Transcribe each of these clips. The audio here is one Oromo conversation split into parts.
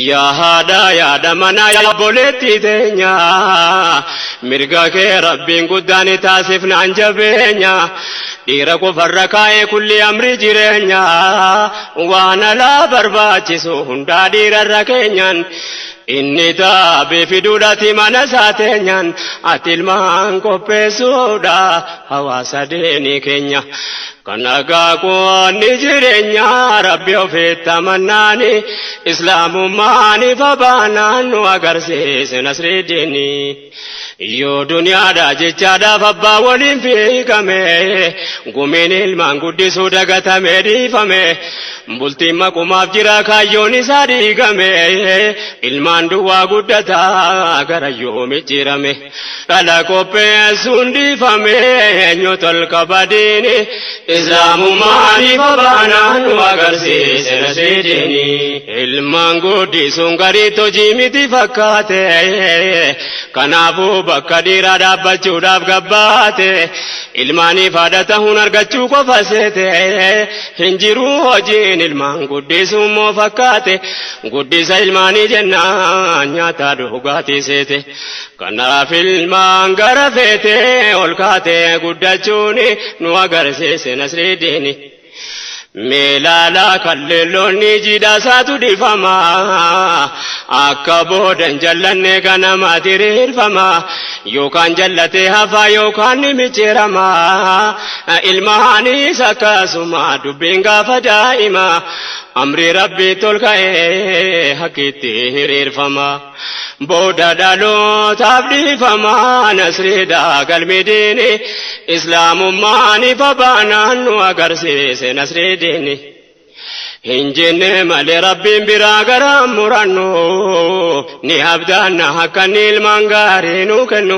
yaa haadha yaada manaa yaa obboleettii teenya mirga kee rabbiin guddaan taasif naan jabeenya dhiira qofarra kaa'ee kulli amri jireenya waan alaa barbaachisu hundaa dhiirarra keenyan inni taabee fiduudhaati mana saateenyaan ati ilmaan qopheessuudha hawaasa deenii keenya kanagaa qoonni jireenya rabbi ofiitti amannaani islaamummaani fabaanaan nu agarsiise nasriiddiini yoo duniyaadhaa jechaadhaaf abbaa waliin fiigame gumiin ilmaan guddisuu dagatame dhiifame bultiin maqumaaf jira kaayyoon isaa dhiigame ilmaan duwwaa guddataa gara yoomi jirame dhala qopheessuun dhiifame eenyu tolka badiini islaamummaani fabaanaan nu agarsiise nasriiddiini ilmaan guddisuun gariitti hojii miti fakkaate kanaafuu bakka dhiiraa dhaabbachuudhaaf gabbaate ilmaaniif haadha ta'uun argachuu qofa seete hin jiru hojiin ilmaan guddisuun moo fakkaate guddisa ilmaanii jennaan nyaataa dhugaatii seete kanaaf ilmaan gara feete ol kaate guddachuun nu agarsiise nasriiddiini meelaalaa kalleelloonni jiidhaasaatu dhifama akka boodan jallanne ganamaa diriirfama yookaan jallatee hafaa yookaan ni micciirama ilmaanis akkasuma dubbiin gaafa daa'ima amri rabbii tolka'ee hakkiitti hiriirfama booda dhalootaaf dhiifama nasriidhaa galmidiini islaamummaani fabaanaan nu agarsiise nasriiddiini hin jenne malee rabbiin biraa garaa murannu ni abdaanna akka inni ilmaan gaarii nu kennu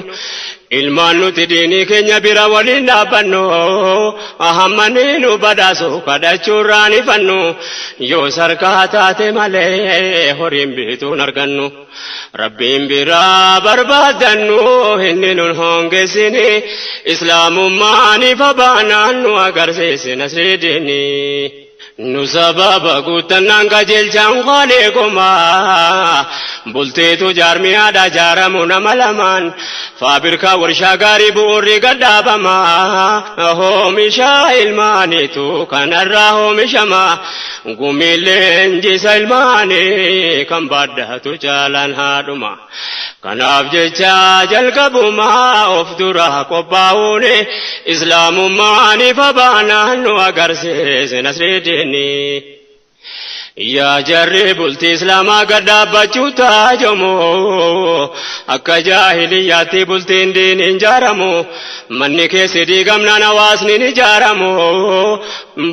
ilmaan nuti diinii keenya bira waliin dhaabbannu ahammani nu badhaasu kadhachuurraan ifannu yoo sarkaa taate malee horiin bituun argannu rabbiin biraa barbaadannu inni nun hongeessini islaamummaani fabaanaan nu agarsiise nasriiddiini nu sababa guuttannaan qajeelchaan qaaleekumaa bulteetu jaarmiyaadha jaaramu nama lamaan faabirkaa warshaa gaarii bu'uurri gadhaabamaa hoomishaa ilmaaniitu kanarraa hoomishama gumiileen jisa ilmaanii kan baadhatu caalaan haadhuma kanaaf jecha jalqabumaa of dura qophaa'uun islaamummaani fabaanaan nu agarsiise nasriiddiini yaa jarri bultii islaamaa gadhaabbachuu taajamoo akka jaahiliyyaatti bultiin diiniin jaaramu manni keessi diigamnaan hawaasni ni jaaramu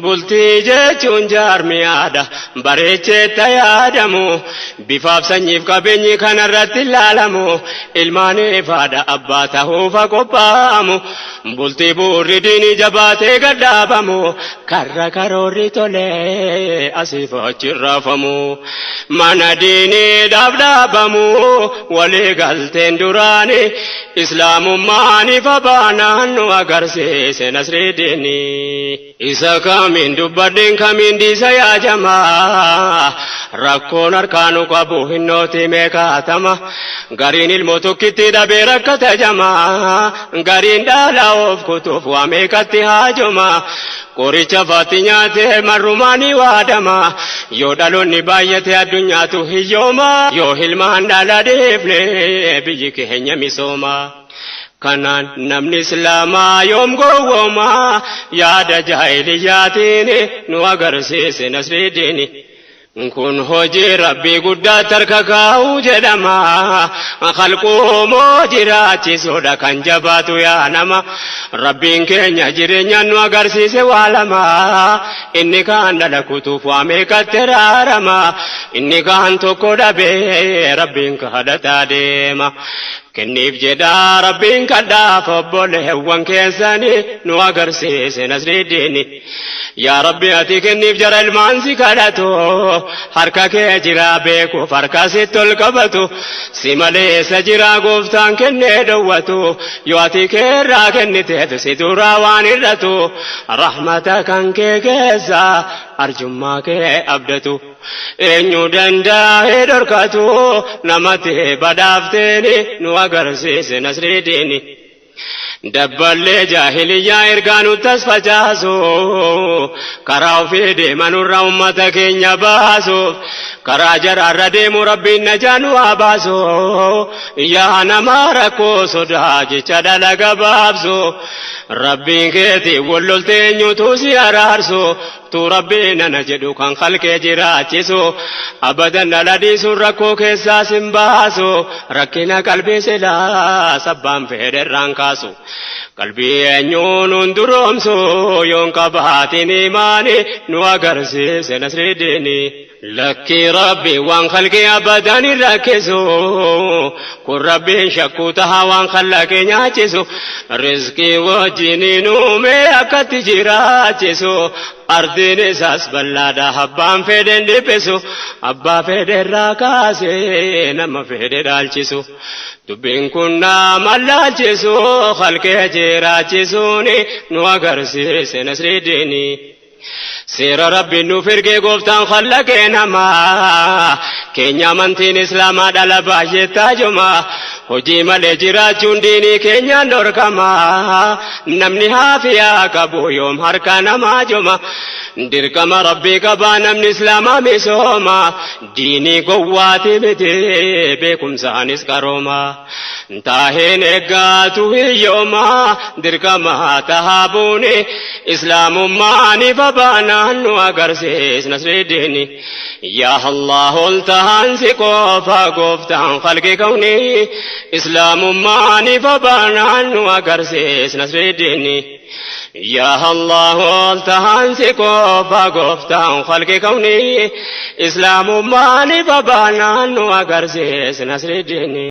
bultii jechuun jaarmiyaadha bareecheetta yaadamu bifaaf sanyiif qabeenyi kanarratti ilaalamu ilmaaniif haadha abbaa ta'uufa qophaa'amu bultii bu'uurri diinii jabaatee gadhaabamu karra karoorri tolee asiif achi rafamu mana diiniidhaaf dhaabamu walii galteen duraani islaamummaani fabaanaan nu agarsiise nasriiddiini isa kamiin dubbadheen kamiin diisa yaajamaa rakkoon harkaanu qabu hinnooti meeqaatama gariin ilmoo tokkitti dhabee rakkata jamaa gariin dhala of kutuuf waa meeqatti haajoma qoricha faatti nyaatee marrumaanii waadama yoo dhaloonni baay'ate addunyaatu hiyyooma yoo ilmaan dhala dhiifne biyyi keenya misooma kanaan namni islaamaa yoom gowwooma yaada jaahiliyyaatiin nu agarsiise nasriiddiini kun hojii rabbii guddaa tarka kaa'uu jedhama khalquumoo jiraachisuudha kan jabaatu yaa nama rabbiin keenya jireenyaan nu agarsiise waa lama inni kaan dhala kutuuf waa meeqatti raarama inni kaan tokko dhabee rabbiin kadhataa deema kenniif jedhaa rabbiin kadhaaf obboleewwan keessanii nu agarsiise nasriiddiini yaa rabbi ati kenniif jara ilmaan si kadhatu harka kee jira beekuuf harka sitti ol qabatu si maleessa jira gooftaan kennee dhowwatu yoo ati keerraa kenniteef si duraa waan hir'atu rahmata kan kee keessa أرجمك أبدتو إنو دندا إدركتو نمتي بدافتني نوغرسيس نسري ديني دبل جاهلية إرغانو تسفجاسو كراو في ديمن الرمتك نباسو كرا جرار ديم ربي نجانو أباسو يا نماركو صداج چدلق بابسو ربي كيتي وللتين يتوسي أرارسو تو ربنا نجدو كان خلق جراتيسو أبدا لدي سرقو كيساس باسو ركنا قلبي سلا سبام فهر رانكاسو قلبي أنيون درومسو يون كبهاتين إيماني نواغرسي سنسر ديني لكي ربي وان خلقي أبدا نركزو كن ربي شكوتها وان خلقي ناتيسو رزقي وجيني نومي أكت جراتيسو أردين إساس بلادا حبان فيدن ديبسو أبا فيدن راكاسي نما فيدن دالچسو دبين كنا ملالچسو خلقي جراتيسوني نواغرسي سنسر ديني سير ربي نفرقي قفتان خلقي نما كينيا منتين إسلاما دلبا جتاجما هجي مالي جراجون ديني كينيا نوركما نمني هافيا كبو يوم هركا نما جما دركما ربي كبا نمني إسلاما ميسوما ديني قواتي بتي بكم سانس كروما تاهين اقاتو يوما دركما تهابوني إسلام ماني فبانا نواغرسيس نسر ديني يا الله التهان سيقوفا قفتان خلق كوني إسلام ماني فبانا نواغرسيس نسر ديني يا الله التهان سيقوفا قفتان خلق كوني إسلام ماني فبانا نواغرسيس نسر ديني